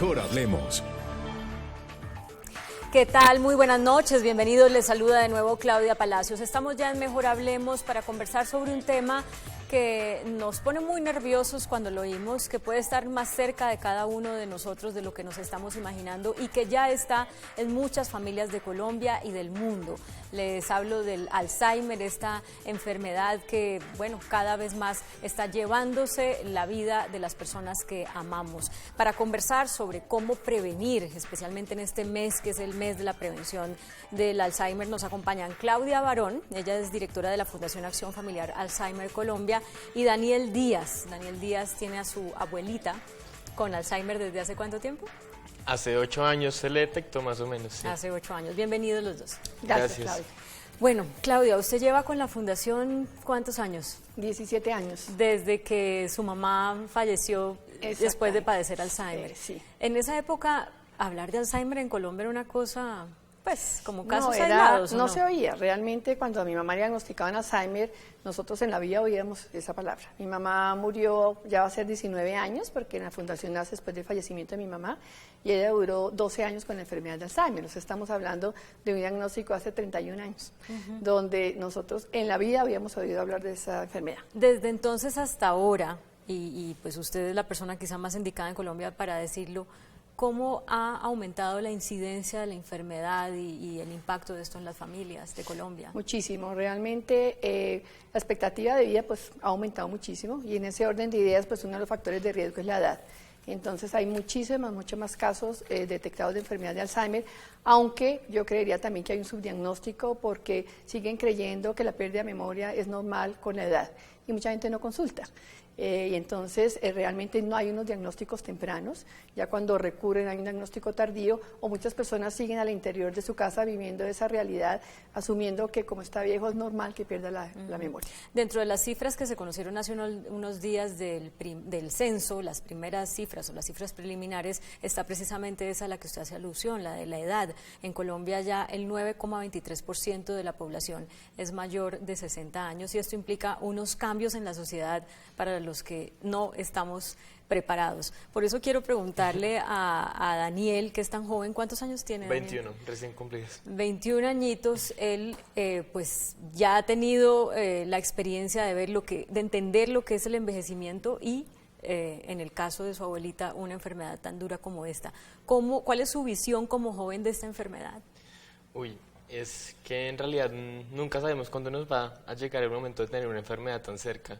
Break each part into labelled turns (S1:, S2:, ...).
S1: Mejor hablemos.
S2: ¿Qué tal? Muy buenas noches, bienvenidos, les saluda de nuevo Claudia Palacios. Estamos ya en Mejor Hablemos para conversar sobre un tema que nos pone muy nerviosos cuando lo oímos, que puede estar más cerca de cada uno de nosotros de lo que nos estamos imaginando y que ya está en muchas familias de Colombia y del mundo. Les hablo del Alzheimer, esta enfermedad que, bueno, cada vez más está llevándose la vida de las personas que amamos. Para conversar sobre cómo prevenir, especialmente en este mes que es el mes de la prevención del Alzheimer, nos acompañan Claudia Barón, ella es directora de la Fundación Acción Familiar Alzheimer Colombia, y Daniel Díaz. Daniel Díaz tiene a su abuelita con Alzheimer ¿desde hace cuánto tiempo?
S3: Hace 8 años se le detectó más o menos, sí.
S2: Hace 8 años. Bienvenidos los dos.
S3: Gracias.
S2: Claudia. Bueno, Claudia, usted lleva con la fundación ¿cuántos años?
S4: 17 años.
S2: Desde que su mamá falleció después de padecer Alzheimer.
S4: Sí.
S2: En esa época, hablar de Alzheimer en Colombia era una cosa, pues, como casos aislados.
S4: No se oía. Realmente, cuando a mi mamá le diagnosticaban Alzheimer, nosotros en la vida oíamos esa palabra. Mi mamá murió, ya va a ser 19 años, porque en la fundación nace después del fallecimiento de mi mamá, y ella duró 12 años con la enfermedad de Alzheimer. O sea, estamos hablando de un diagnóstico hace 31 años, donde nosotros en la vida habíamos oído hablar de esa enfermedad.
S2: Desde entonces hasta ahora, y pues usted es la persona quizá más indicada en Colombia para decirlo, ¿cómo ha aumentado la incidencia de la enfermedad y el impacto de esto en las familias de Colombia? Muchísimo.
S4: Realmente la expectativa de vida pues ha aumentado muchísimo, y en ese orden de ideas pues uno de los factores de riesgo es la edad. Entonces hay muchos más casos detectados de enfermedad de Alzheimer, aunque yo creería también que hay un subdiagnóstico porque siguen creyendo que la pérdida de memoria es normal con la edad y mucha gente no consulta. Y entonces realmente no hay unos diagnósticos tempranos, ya cuando recurren hay un diagnóstico tardío, o muchas personas siguen al interior de su casa viviendo esa realidad, asumiendo que como está viejo es normal que pierda la memoria.
S2: Dentro de las cifras que se conocieron hace unos días del censo, las primeras cifras o las cifras preliminares, está precisamente esa a la que usted hace alusión, la de la edad. En Colombia ya el 9,23% de la población es mayor de 60 años y esto implica unos cambios en la sociedad para los que no estamos preparados. Por eso quiero preguntarle a Daniel, que es tan joven, ¿cuántos años tiene Daniel?
S3: 21, recién cumplidos.
S2: 21 añitos, él pues ya ha tenido la experiencia de ver de entender lo que es el envejecimiento y en el caso de su abuelita, una enfermedad tan dura como esta. ¿Cuál es su visión como joven de esta enfermedad?
S3: Es que en realidad nunca sabemos cuándo nos va a llegar el momento de tener una enfermedad tan cerca.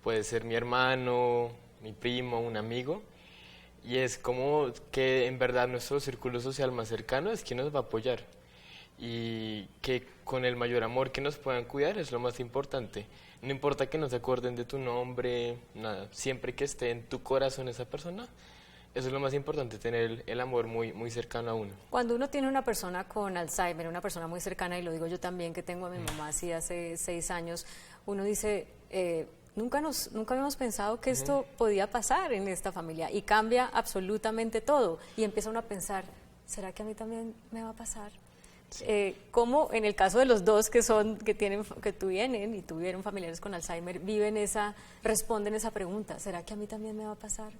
S3: Puede ser mi hermano, mi primo, un amigo, y es como que en verdad nuestro círculo social más cercano es quien nos va a apoyar, y que con el mayor amor que nos puedan cuidar es lo más importante. No importa que no se acuerden de tu nombre, nada, siempre que esté en tu corazón esa persona, eso es lo más importante, tener el amor muy cercano a uno.
S2: Cuando uno tiene una persona con Alzheimer, una persona muy cercana, y lo digo yo también que tengo a mi mamá así hace 6 años, uno dice... Nunca habíamos pensado que esto podía pasar en esta familia y cambia absolutamente todo y empieza uno a pensar, ¿será que a mí también me va a pasar? Sí. ¿Cómo en el caso de los dos que tienen y tuvieron familiares con Alzheimer, responden esa pregunta, ¿será que a mí también me va a pasar?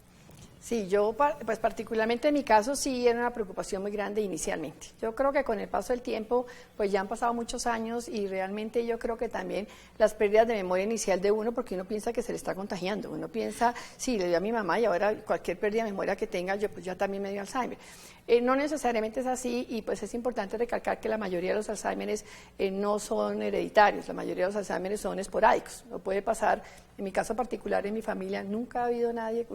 S4: Sí, yo pues particularmente en mi caso sí era una preocupación muy grande inicialmente. Yo creo que con el paso del tiempo pues ya han pasado muchos años y realmente yo creo que también las pérdidas de memoria inicial de uno, porque uno piensa que se le está contagiando, uno piensa, sí, le dio a mi mamá y ahora cualquier pérdida de memoria que tenga yo pues ya también me dio Alzheimer. No necesariamente es así y pues es importante recalcar que la mayoría de los Alzheimer's no son hereditarios, la mayoría de los Alzheimer's son esporádicos, no puede pasar. En mi caso particular, en mi familia, nunca ha habido nadie,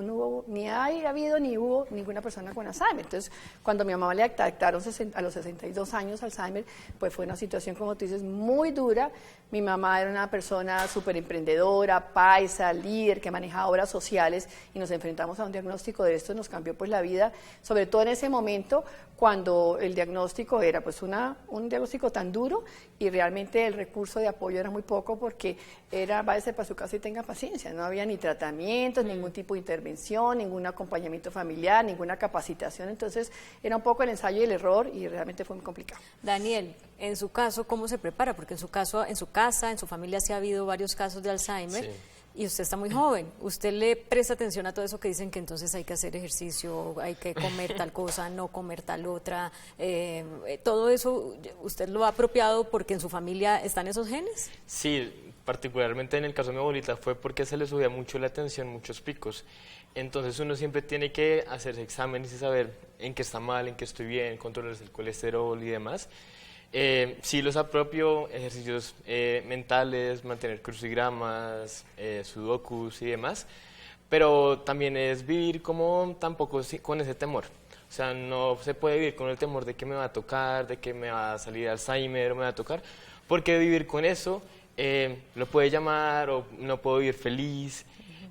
S4: ni ha habido ni hubo ninguna persona con Alzheimer. Entonces, cuando mi mamá le detectaron a los 62 años Alzheimer, pues fue una situación, como tú dices, muy dura. Mi mamá era una persona súper emprendedora, paisa, líder, que manejaba obras sociales, y nos enfrentamos a un diagnóstico de esto, nos cambió pues la vida, sobre todo en ese momento, cuando el diagnóstico era pues un diagnóstico tan duro y realmente el recurso de apoyo era muy poco porque era váyase para su casa y tenga paciencia, no había ni tratamientos, ningún tipo de intervención, ningún acompañamiento familiar, ninguna capacitación, entonces era un poco el ensayo y el error y realmente fue muy complicado.
S2: Daniel, en su caso, ¿cómo se prepara? Porque en su caso, en su casa, en su familia sí ha habido varios casos de Alzheimer.
S3: Sí.
S2: y usted está muy joven. ¿Usted le presta atención a todo eso que dicen que entonces hay que hacer ejercicio, hay que comer tal cosa, no comer tal otra? ¿Todo eso usted lo ha apropiado porque en su familia están esos genes?
S3: Sí, particularmente en el caso de mi abuelita fue porque se le subía mucho la tensión, muchos picos. Entonces uno siempre tiene que hacerse exámenes y saber en qué está mal, en qué estoy bien, controlar el colesterol y demás. Sí los apropio, ejercicios mentales, mantener crucigramas, sudokus y demás, pero también es vivir como tampoco con ese temor. O sea, no se puede vivir con el temor de que me va a tocar, de que me va a salir Alzheimer o me va a tocar, porque vivir con eso lo puede llamar o no puedo vivir feliz,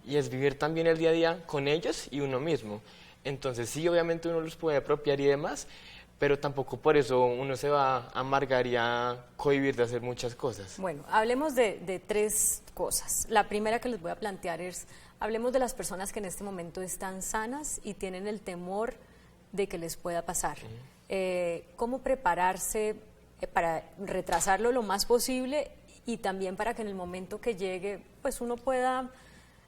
S3: y es vivir también el día a día con ellos y uno mismo. Entonces sí, obviamente uno los puede apropiar y demás, pero tampoco por eso uno se va a amargar y a cohibir de hacer muchas cosas.
S2: Bueno, hablemos de tres cosas. La primera que les voy a plantear es, hablemos de las personas que en este momento están sanas y tienen el temor de que les pueda pasar. ¿Cómo prepararse para retrasarlo lo más posible y también para que en el momento que llegue, pues uno pueda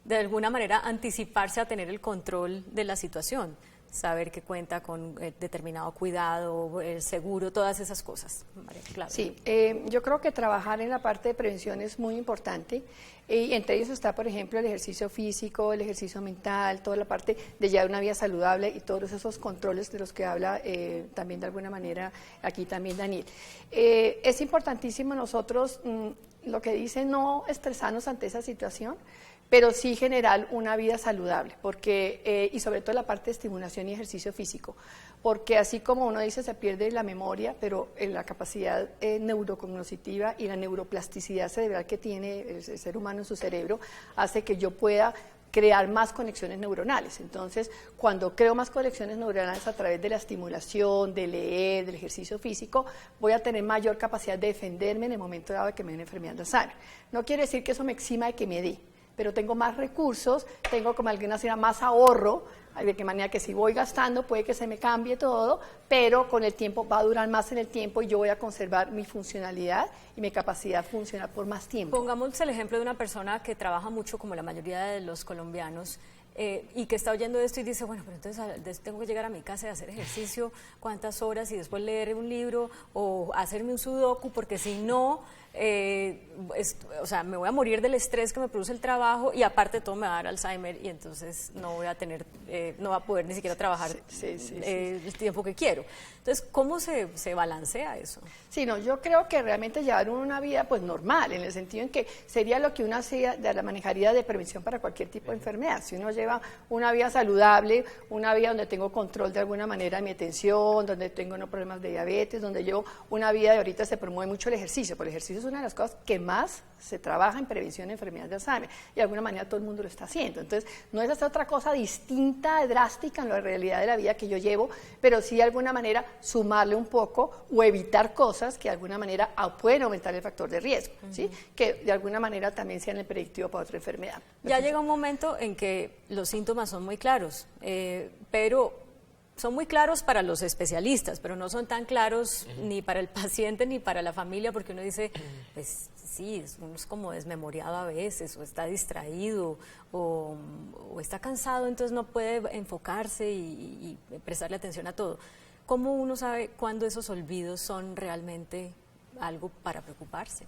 S2: de alguna manera anticiparse a tener el control de la situación? Saber que cuenta con determinado cuidado, seguro, todas esas cosas. María Claudia.
S4: Sí, yo creo que trabajar en la parte de prevención es muy importante, y entre ellos está, por ejemplo, el ejercicio físico, el ejercicio mental, toda la parte de llevar una vida saludable y todos esos controles de los que habla también de alguna manera aquí también Daniel. Es importantísimo nosotros, lo que dice, no estresarnos ante esa situación, pero sí generar una vida saludable, porque y sobre todo la parte de estimulación y ejercicio físico, porque así como uno dice se pierde la memoria, pero en la capacidad neurocognitiva y la neuroplasticidad cerebral que tiene el ser humano en su cerebro hace que yo pueda crear más conexiones neuronales. Entonces, cuando creo más conexiones neuronales a través de la estimulación, de leer, del ejercicio físico, voy a tener mayor capacidad de defenderme en el momento dado de que me den enfermedad de Alzheimer. No quiere decir que eso me exima de que me dé, pero tengo más recursos, tengo como alguna manera más ahorro, de qué manera que si voy gastando puede que se me cambie todo, pero con el tiempo va a durar más en el tiempo y yo voy a conservar mi funcionalidad y mi capacidad de funcionar por más tiempo.
S2: Pongamos el ejemplo de una persona que trabaja mucho, como la mayoría de los colombianos, y que está oyendo esto y dice, bueno, pero entonces tengo que llegar a mi casa y hacer ejercicio, cuántas horas, y después leer un libro o hacerme un sudoku, porque si no, o sea, me voy a morir del estrés que me produce el trabajo y aparte todo me va a dar Alzheimer y entonces no voy a tener, no va a poder ni siquiera trabajar el tiempo que quiero. Entonces, ¿cómo se balancea eso?
S4: Sí, no, yo creo que realmente llevar una vida pues normal, en el sentido en que sería lo que uno hacía, de la manejaría de prevención para cualquier tipo de enfermedad. Si uno lleva una vida saludable, una vida donde tengo control de alguna manera de mi atención, donde tengo no problemas de diabetes, donde llevo una vida de ahorita se promueve mucho el ejercicio, porque el ejercicio es una de las cosas que más se trabaja en prevención de enfermedades de Alzheimer y de alguna manera todo el mundo lo está haciendo. Entonces, no es hacer otra cosa distinta, drástica en la realidad de la vida que yo llevo, pero sí de alguna manera sumarle un poco o evitar cosas que de alguna manera pueden aumentar el factor de riesgo, ¿sí? Que de alguna manera también sean el predictivo para otra enfermedad.
S2: Ya llega un momento en que los síntomas son muy claros, pero son muy claros para los especialistas, pero no son tan claros ni para el paciente ni para la familia, porque uno dice, pues sí, uno es como desmemoriado a veces, o está distraído, o está cansado, entonces no puede enfocarse y prestarle atención a todo. ¿Cómo uno sabe cuándo esos olvidos son realmente algo para preocuparse?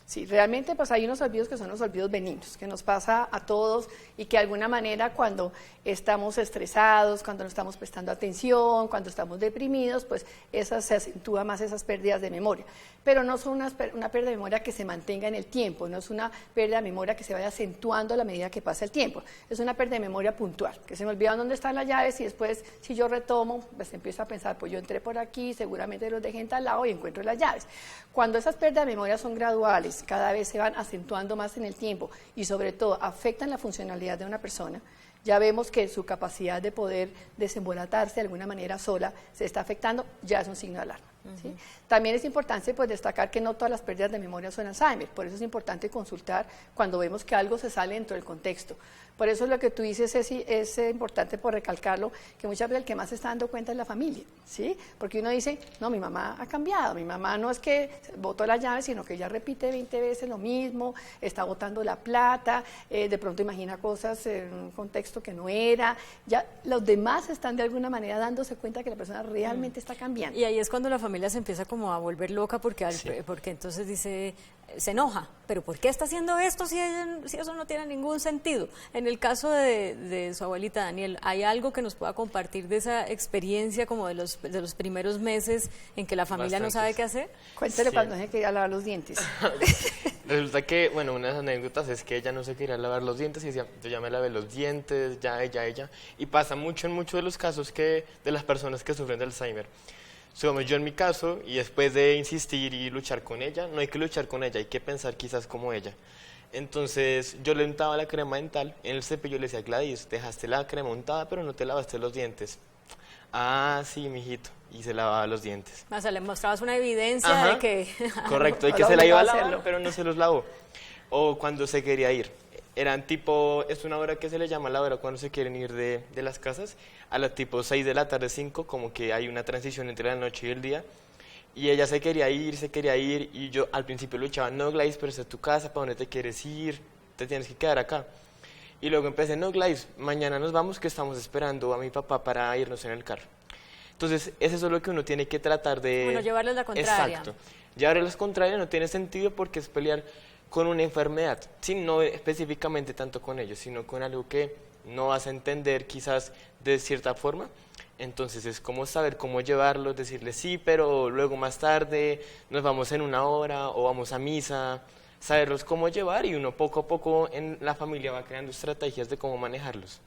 S4: Sí, realmente pues hay unos olvidos que son los olvidos benignos, que nos pasa a todos y que de alguna manera cuando estamos estresados, cuando no estamos prestando atención, cuando estamos deprimidos, pues se acentúa más esas pérdidas de memoria. Pero no son una pérdida de memoria que se mantenga en el tiempo, no es una pérdida de memoria que se vaya acentuando a la medida que pasa el tiempo. Es una pérdida de memoria puntual, que se me olvidan dónde están las llaves y después si yo retomo, pues empiezo a pensar, pues yo entré por aquí, seguramente los dejé en tal lado y encuentro las llaves. Cuando esas pérdidas de memoria son graduales, cada vez se van acentuando más en el tiempo y sobre todo afectan la funcionalidad de una persona, ya vemos que su capacidad de poder desembolatarse de alguna manera sola se está afectando, ya es un signo de alarma. ¿sí? También es importante pues, destacar que no todas las pérdidas de memoria son Alzheimer, por eso es importante consultar cuando vemos que algo se sale dentro del contexto. Por eso lo que tú dices es importante por recalcarlo, que muchas veces el que más se está dando cuenta es la familia, ¿sí? Porque uno dice, no, mi mamá ha cambiado, mi mamá no es que botó la llave, sino que ella repite 20 veces lo mismo, está botando la plata, de pronto imagina cosas en un contexto que no era, ya los demás están de alguna manera dándose cuenta que la persona realmente está cambiando.
S2: Y ahí es cuando la familia se empieza como a volver loca porque, porque entonces dice, se enoja, pero ¿por qué está haciendo esto si eso no tiene ningún sentido? En el caso de su abuelita Daniel, ¿hay algo que nos pueda compartir de esa experiencia como de los primeros meses en que la familia no sabe qué hacer?
S4: Cuéntale cuando se quería lavar los dientes.
S3: Resulta que, bueno, una de las anécdotas es que ella no se quería lavar los dientes y decía, yo ya me lavé los dientes, ya ella. Y pasa mucho en muchos de los casos de las personas que sufren de Alzheimer. Como yo en mi caso, y después de insistir y luchar con ella, no hay que luchar con ella, hay que pensar quizás como ella. Entonces yo le untaba la crema dental, en el cepillo le decía, Gladys, dejaste la crema untada pero no te lavaste los dientes. Ah, sí, mijito, y se lavaba los dientes.
S2: O sea, le mostrabas una evidencia de que...
S3: Correcto, de que se la iba a lavar, pero no se los lavó. O cuando se quería ir. Eran tipo, es una hora que se le llama la hora cuando se quieren ir de las casas, a las tipo 6 de la tarde, 5, como que hay una transición entre la noche y el día. Y ella se quería ir, y yo al principio luchaba, no, Gladys, pero esta es tu casa, ¿para dónde te quieres ir? Te tienes que quedar acá. Y luego empecé, no, Gladys, mañana nos vamos, que estamos esperando a mi papá para irnos en el carro. Entonces, eso es lo que uno tiene que tratar de...
S2: Bueno, llevarles la contraria.
S3: Exacto. Llevarles la contraria no tiene sentido porque es pelear con una enfermedad, sí, no específicamente tanto con ellos, sino con algo que no vas a entender quizás de cierta forma. Entonces es como saber cómo llevarlos, decirles sí, pero luego más tarde nos vamos en una hora o vamos a misa, saberlos cómo llevar y uno poco a poco en la familia va creando estrategias de cómo manejarlos.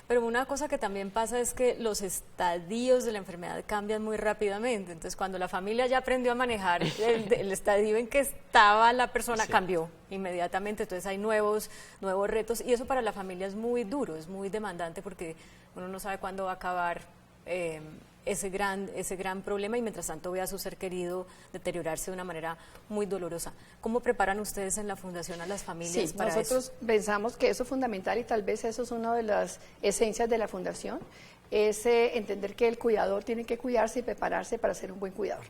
S2: Pero una cosa que también pasa es que los estadios de la enfermedad cambian muy rápidamente. Entonces, cuando la familia ya aprendió a manejar el estadio en que estaba la persona, cambió inmediatamente. Entonces, hay nuevos retos y eso para la familia es muy duro, es muy demandante porque uno no sabe cuándo va a acabar ese gran problema y mientras tanto ve a su ser querido deteriorarse de una manera muy dolorosa. ¿Cómo preparan ustedes en la Fundación a las familias para eso?
S4: Nosotros pensamos que eso es fundamental y tal vez eso es una de las esencias de la Fundación, es entender que el cuidador tiene que cuidarse y prepararse para ser un buen cuidador.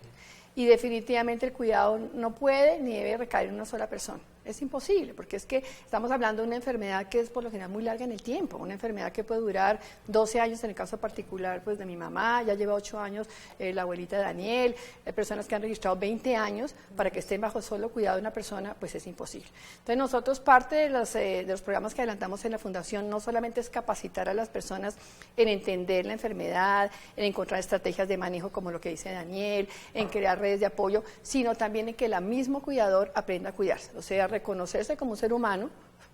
S4: Y definitivamente el cuidado no puede ni debe recaer en una sola persona. Es imposible, porque es que estamos hablando de una enfermedad que es por lo general muy larga en el tiempo, una enfermedad que puede durar 12 años en el caso particular pues de mi mamá, ya lleva 8 años la abuelita de Daniel, hay personas que han registrado 20 años para que estén bajo solo cuidado de una persona, pues es imposible. Entonces nosotros parte de los programas que adelantamos en la Fundación no solamente es capacitar a las personas en entender la enfermedad, en encontrar estrategias de manejo como lo que dice Daniel, en crear redes de apoyo, sino también en que el mismo cuidador aprenda a cuidarse, o sea, reconocerse como un ser humano,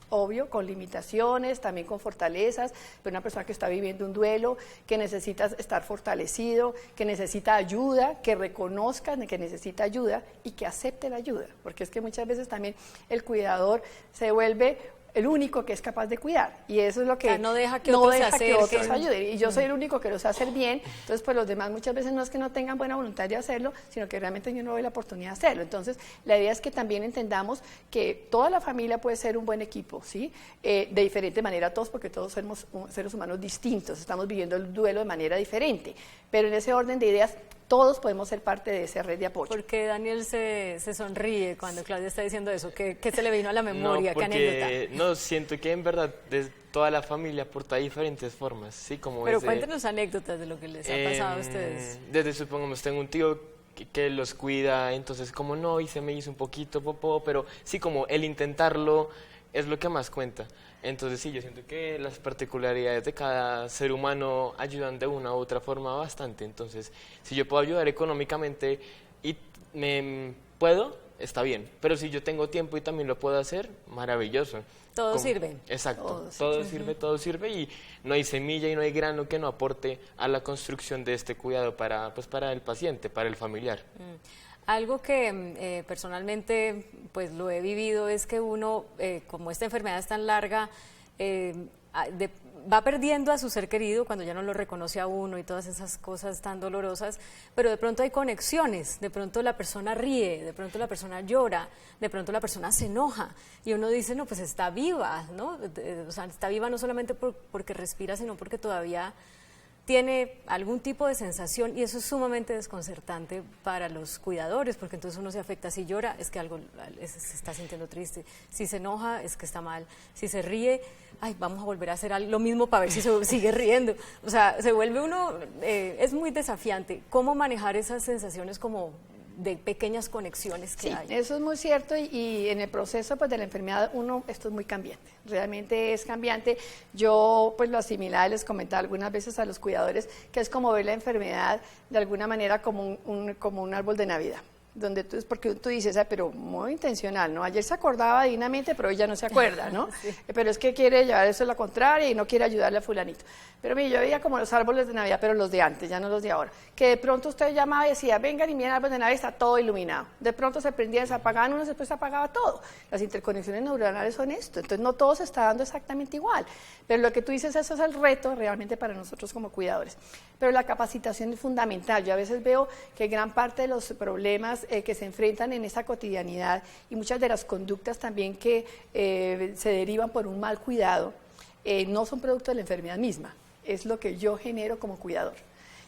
S4: obvio, con limitaciones, también con fortalezas, pero una persona que está viviendo un duelo, que necesita estar fortalecido, que necesita ayuda, que reconozca que necesita ayuda y que acepte la ayuda, porque es que muchas veces también el cuidador se vuelve el único que es capaz de cuidar y eso es lo que
S2: no deja que otros
S4: ayuden y yo soy el único que lo sé hacer bien, entonces pues los demás muchas veces no es que no tengan buena voluntad de hacerlo, sino que realmente yo no doy la oportunidad de hacerlo. Entonces la idea es que también entendamos que toda la familia puede ser un buen equipo, ¿sí? De diferente manera todos, porque todos somos seres humanos distintos, estamos viviendo el duelo de manera diferente, pero en ese orden de ideas todos podemos ser parte de esa red de apoyo.
S2: ¿Por qué Daniel se sonríe cuando Claudia está diciendo eso? ¿Qué se le vino a la memoria? ¿Qué anécdota?
S3: No, siento que en verdad toda la familia aporta diferentes formas, ¿sí? Como
S2: pero cuéntenos anécdotas de lo que les ha pasado a ustedes.
S3: Desde, supongamos, tengo un tío que los cuida, entonces como no, y se me hizo un poquito popó, pero sí, como el intentarlo es lo que más cuenta. Entonces sí, yo siento que las particularidades de cada ser humano ayudan de una u otra forma bastante. Entonces, si yo puedo ayudar económicamente y puedo, está bien. Pero si yo tengo tiempo y también lo puedo hacer, maravilloso.
S2: Todo sirve.
S3: Exacto, todo sirve y no hay semilla y no hay grano que no aporte a la construcción de este cuidado para el paciente, para el familiar.
S2: Algo que personalmente pues lo he vivido es que uno, como esta enfermedad es tan larga, va perdiendo a su ser querido cuando ya no lo reconoce a uno y todas esas cosas tan dolorosas, pero de pronto hay conexiones, de pronto la persona ríe, de pronto la persona llora, de pronto la persona se enoja y uno dice, no, pues está viva, ¿no? O sea, está viva no solamente porque respira, sino porque todavía tiene algún tipo de sensación y eso es sumamente desconcertante para los cuidadores, porque entonces uno se afecta. Si llora es que algo se está sintiendo triste, si se enoja es que está mal, si se ríe, ay, vamos a volver a hacer lo mismo para ver si se sigue riendo. O sea, se vuelve uno, es muy desafiante. ¿Cómo manejar esas sensaciones como de pequeñas conexiones que hay?
S4: Eso es muy cierto y en el proceso pues de la enfermedad esto es muy cambiante, realmente es cambiante. Yo pues lo asimilaba y les comentaba algunas veces a los cuidadores que es como ver la enfermedad de alguna manera como un árbol de Navidad. Donde porque tú dices, pero muy intencional, ¿no? Ayer se acordaba divinamente, pero hoy ya no se acuerda, ¿no? Sí. Pero es que quiere llevar eso a la contraria y no quiere ayudarle a fulanito. Pero mire, yo veía como los árboles de Navidad, pero los de antes, ya no los de ahora. Que de pronto usted llamaba y decía, vengan y miren el árbol de Navidad, está todo iluminado. De pronto se prendía, se apagaban unos, después se apagaba todo. Las interconexiones neuronales son esto, entonces no todo se está dando exactamente igual. Pero lo que tú dices, eso es el reto realmente para nosotros como cuidadores. Pero la capacitación es fundamental. Yo a veces veo que gran parte de los problemas que se enfrentan en esta cotidianidad y muchas de las conductas también que se derivan por un mal cuidado, no son producto de la enfermedad misma, es lo que yo genero como cuidador.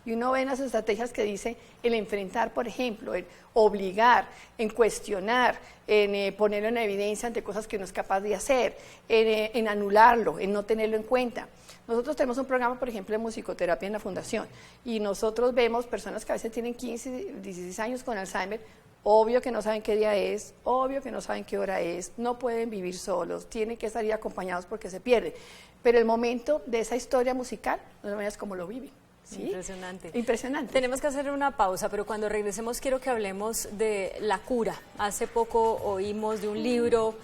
S4: Y uno ve en las estrategias que dice el enfrentar, por ejemplo, el obligar, en cuestionar, en ponerlo en evidencia ante cosas que no es capaz de hacer, en anularlo, en no tenerlo en cuenta. Nosotros tenemos un programa, por ejemplo, de musicoterapia en la Fundación y nosotros vemos personas que a veces tienen 15, 16 años con Alzheimer, obvio que no saben qué día es, obvio que no saben qué hora es, no pueden vivir solos, tienen que salir acompañados porque se pierden. Pero el momento de esa historia musical, no veas cómo lo viven. ¿Sí?
S2: Impresionante.
S4: Impresionante.
S2: Tenemos que hacer una pausa, pero cuando regresemos quiero que hablemos de la cura. Hace poco oímos de un libro,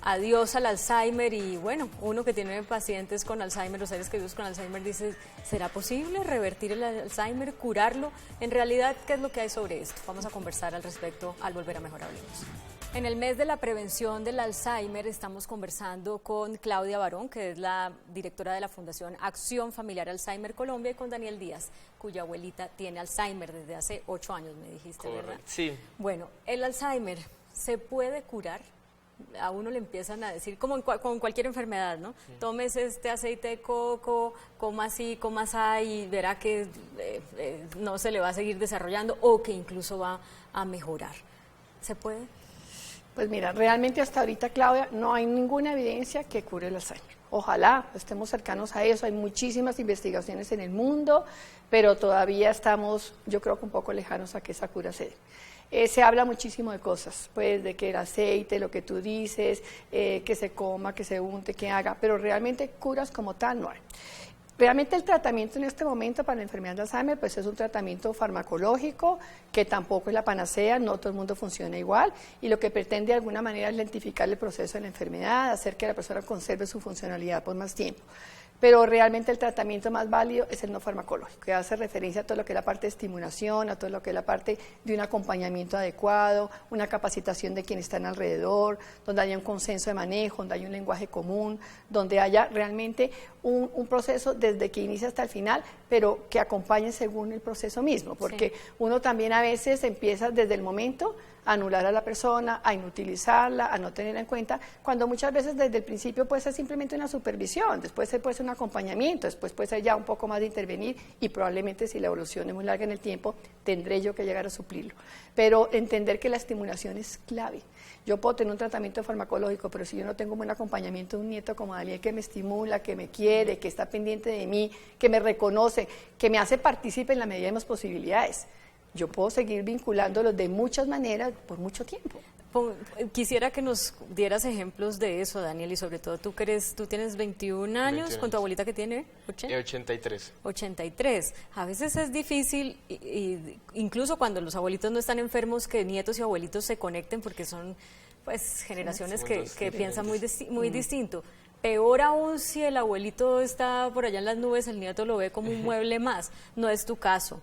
S2: Adiós al Alzheimer, y bueno, uno que tiene pacientes con Alzheimer, los seres queridos con Alzheimer, dice, ¿será posible revertir el Alzheimer, curarlo? En realidad, ¿qué es lo que hay sobre esto? Vamos a conversar al respecto al volver a Mejor Hablemos. En el mes de la prevención del Alzheimer estamos conversando con Claudia Barón, que es la directora de la Fundación Acción Familiar Alzheimer Colombia, y con Daniel Díaz, cuya abuelita tiene Alzheimer desde hace 8 años, me dijiste,
S3: correcto,
S2: ¿verdad?
S3: Sí.
S2: Bueno, ¿el Alzheimer se puede curar? A uno le empiezan a decir, como con cualquier enfermedad, ¿no? Sí. Tómese este aceite de coco, coma así, coma así, y verá que no se le va a seguir desarrollando o que incluso va a mejorar. ¿Se puede?
S4: Pues mira, realmente hasta ahorita, Claudia, no hay ninguna evidencia que cure el Alzheimer. Ojalá estemos cercanos a eso, hay muchísimas investigaciones en el mundo, pero todavía estamos, yo creo que un poco lejanos a que esa cura se dé. Se habla muchísimo de cosas, pues de que el aceite, lo que tú dices, que se coma, que se unte, que haga, pero realmente curas como tal no hay. Realmente el tratamiento en este momento para la enfermedad de Alzheimer pues es un tratamiento farmacológico que tampoco es la panacea, no todo el mundo funciona igual y lo que pretende de alguna manera es lentificar el proceso de la enfermedad, hacer que la persona conserve su funcionalidad por más tiempo. Pero realmente el tratamiento más válido es el no farmacológico, que hace referencia a todo lo que es la parte de estimulación, a todo lo que es la parte de un acompañamiento adecuado, una capacitación de quienes están alrededor, donde haya un consenso de manejo, donde haya un lenguaje común, donde haya realmente un proceso desde que inicia hasta el final, pero que acompañe según el proceso mismo, porque sí, uno también a veces empieza desde el momento a anular a la persona, a inutilizarla, a no tenerla en cuenta, cuando muchas veces desde el principio puede ser simplemente una supervisión, después puede ser un acompañamiento, después puede ser ya un poco más de intervenir y probablemente si la evolución es muy larga en el tiempo, tendré yo que llegar a suplirlo. Pero entender que la estimulación es clave. Yo puedo tener un tratamiento farmacológico, pero si yo no tengo un buen acompañamiento de un nieto como Daniel que me estimula, que me quiere, que está pendiente de mí, que me reconoce, que me hace partícipe en la medida de mis posibilidades, yo puedo seguir vinculándolos de muchas maneras por mucho tiempo.
S2: Quisiera que nos dieras ejemplos de eso, Daniel, y sobre todo tú tienes 21 años, ¿con tu abuelita que tiene?
S3: 83.
S2: 83. A veces es difícil, incluso cuando los abuelitos no están enfermos, que nietos y abuelitos se conecten porque son pues generaciones que piensan muy distinto. Peor aún si el abuelito está por allá en las nubes, el nieto lo ve como un mueble más. No es tu caso.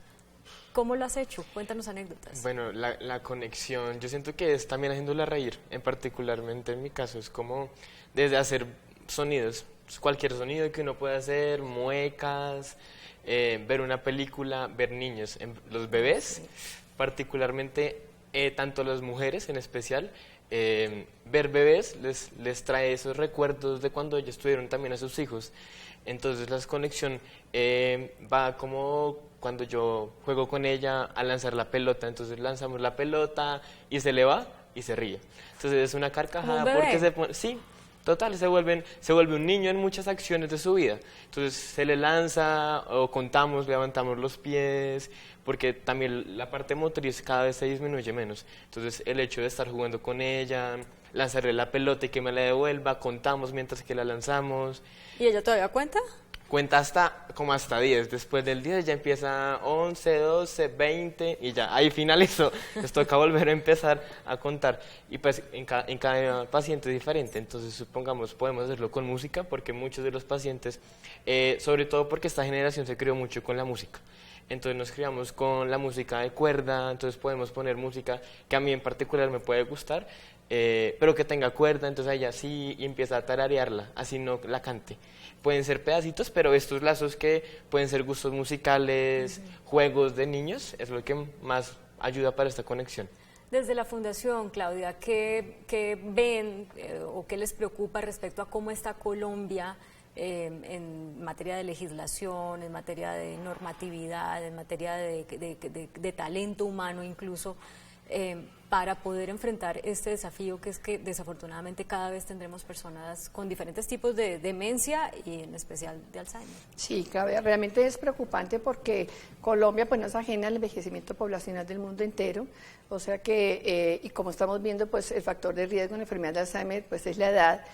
S2: ¿Cómo lo has hecho? Cuéntanos anécdotas.
S3: Bueno, la conexión, yo siento que es también haciéndola reír, particularmente en mi caso, es como desde hacer sonidos, cualquier sonido que uno pueda hacer, muecas, ver una película, ver niños, los bebés, particularmente tanto las mujeres en especial, ver bebés les trae esos recuerdos de cuando ellos tuvieron también a sus hijos. Entonces la conexión va como cuando yo juego con ella a lanzar la pelota, entonces lanzamos la pelota y se le va y se ríe. Entonces es una carcajada porque se pone, sí, total, se vuelve un niño en muchas acciones de su vida. Entonces se le lanza o contamos, levantamos los pies, porque también la parte motriz cada vez se disminuye menos. Entonces el hecho de estar jugando con ella, lanzarle la pelota y que me la devuelva, contamos mientras que la lanzamos.
S2: ¿Y ella todavía cuenta?
S3: Cuenta hasta 10, después del 10 ya empieza 11, 12, 20 y ya, ahí finalizó, les toca volver a empezar a contar y pues en cada paciente es diferente, entonces supongamos podemos hacerlo con música porque muchos de los pacientes, sobre todo porque esta generación se crió mucho con la música, entonces nos criamos con la música de cuerda, entonces podemos poner música que a mí en particular me puede gustar, pero que tenga cuerda, entonces ella sí y empieza a tararearla, así no la cante. Pueden ser pedacitos, pero estos lazos que pueden ser gustos musicales, juegos de niños, es lo que más ayuda para esta conexión.
S2: Desde la Fundación, Claudia, ¿qué ven o qué les preocupa respecto a cómo está Colombia en materia de legislación, en materia de normatividad, en materia de talento humano incluso, para poder enfrentar este desafío que es que desafortunadamente cada vez tendremos personas con diferentes tipos de demencia y en especial de Alzheimer?
S4: Sí, Claudia, realmente es preocupante porque Colombia pues no es ajena al envejecimiento poblacional del mundo entero, o sea que, y como estamos viendo, pues el factor de riesgo en la enfermedad de Alzheimer pues es la edad,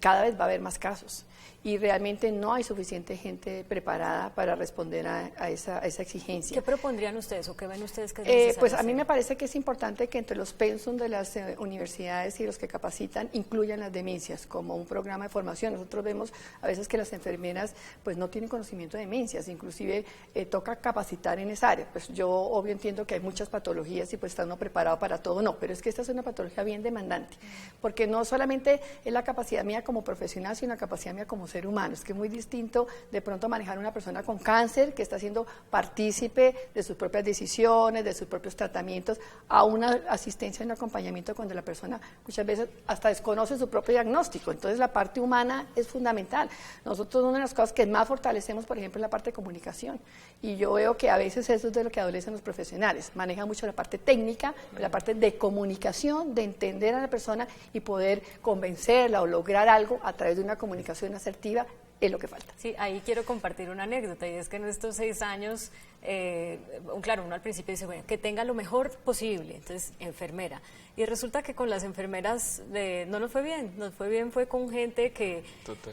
S4: cada vez va a haber más casos y realmente no hay suficiente gente preparada para responder a esa exigencia.
S2: ¿Qué propondrían ustedes o qué ven ustedes que es necesario
S4: pues a
S2: hacer?
S4: mí me parece que es importante que entre los pensum de las universidades y los que capacitan incluyan las demencias como un programa de formación. Nosotros vemos a veces que las enfermeras pues no tienen conocimiento de demencias, inclusive toca capacitar en esa área. Pues yo obvio entiendo que hay muchas patologías y pues está uno preparado para todo, no, pero es que esta es una patología bien demandante, porque no solamente es la capacidad mía como profesional, sino la capacidad mía como ser humano. Es que es muy distinto de pronto manejar una persona con cáncer que está siendo partícipe de sus propias decisiones, de sus propios tratamientos, a una asistencia y un acompañamiento cuando la persona muchas veces hasta desconoce su propio diagnóstico. Entonces la parte humana es fundamental. Nosotros una de las cosas que más fortalecemos, por ejemplo, es la parte de comunicación. Y yo veo que a veces eso es de lo que adolecen los profesionales. Manejan mucho la parte técnica, pero la parte de comunicación, de entender a la persona y poder convencerla o lograr algo a través de una comunicación asertiva es lo que falta.
S2: Sí, ahí quiero compartir una anécdota y es que en estos 6 años, claro, uno al principio dice, bueno, que tenga lo mejor posible, entonces enfermera. Y resulta que con las enfermeras no nos fue bien fue con gente que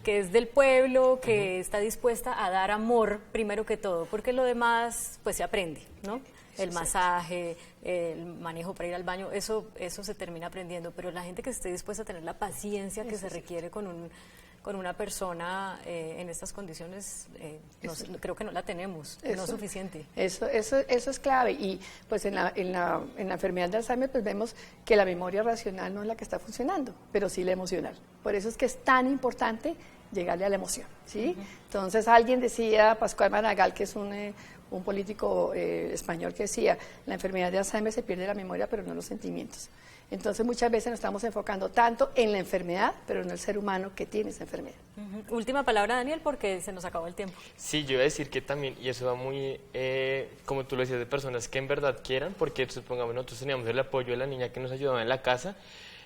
S2: es del pueblo, que está dispuesta a dar amor primero que todo, porque lo demás pues se aprende, ¿no? El masaje, el manejo para ir al baño, eso se termina aprendiendo, pero la gente que esté dispuesta a tener la paciencia que se requiere con una persona en estas condiciones, creo que no la tenemos, no es suficiente.
S4: Eso es clave y pues en la enfermedad de Alzheimer pues vemos que la memoria racional no es la que está funcionando, pero sí la emocional. Por eso es que es tan importante llegarle a la emoción, ¿sí? Entonces alguien decía, Pascual Maragall, que es un político español, que decía, la enfermedad de Alzheimer se pierde la memoria pero no los sentimientos. Entonces muchas veces nos estamos enfocando tanto en la enfermedad, pero no el ser humano que tiene esa enfermedad.
S2: Última palabra, Daniel, porque se nos acabó el tiempo.
S3: Sí, yo iba a decir que también, y eso va muy, como tú lo decías, de personas que en verdad quieran, porque supongamos nosotros teníamos el apoyo de la niña que nos ayudaba en la casa,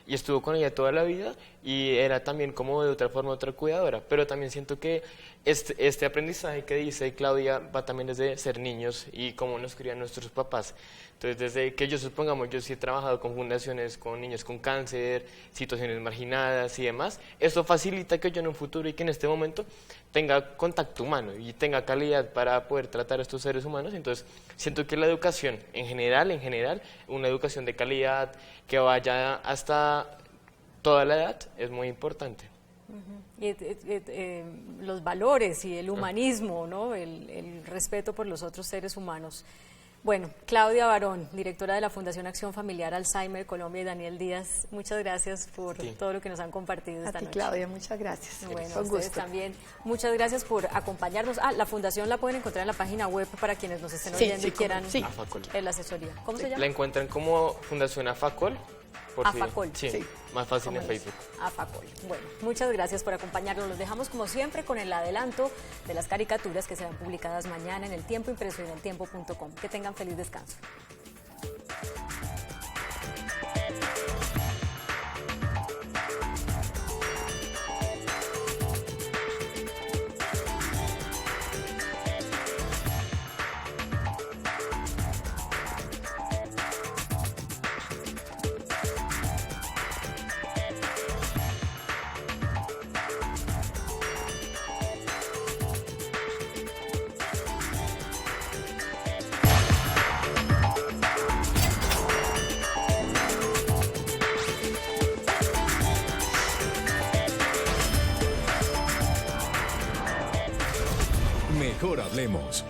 S3: y estuvo con ella toda la vida, y era también como de otra forma otra cuidadora, pero también siento que este aprendizaje que dice Claudia va también desde ser niños y cómo nos crían nuestros papás. Entonces, desde que yo sí he trabajado con fundaciones, con niños con cáncer, situaciones marginadas y demás, eso facilita que yo en un futuro y que en este momento tenga contacto humano y tenga calidad para poder tratar a estos seres humanos. Entonces, siento que la educación en general, una educación de calidad que vaya hasta toda la edad es muy importante.
S2: Y los valores y el humanismo, ¿no? El respeto por los otros seres humanos. Bueno, Claudia Barón, directora de la Fundación Acción Familiar Alzheimer Colombia, y Daniel Díaz, directora de la Fundación Alzheimer Colombia, y Daniel Díaz, muchas gracias por todo lo que nos han compartido esta noche.
S4: Claudia, muchas gracias.
S2: Bueno,
S4: con
S2: ustedes
S4: gusto.
S2: también, muchas gracias por acompañarnos. La fundación la pueden encontrar en la página web para quienes nos estén oyendo y quieran la asesoría. ¿Cómo se llama?
S3: La encuentran como Fundación AFACOL.
S2: AFACOL.
S3: Sí, más fácil en Facebook.
S2: AFACOL. Bueno, muchas gracias por acompañarnos. Los dejamos como siempre con el adelanto de las caricaturas que serán publicadas mañana en El Tiempo Impreso y en eltiempo.com. Que tengan feliz descanso.
S1: Mejor hablemos.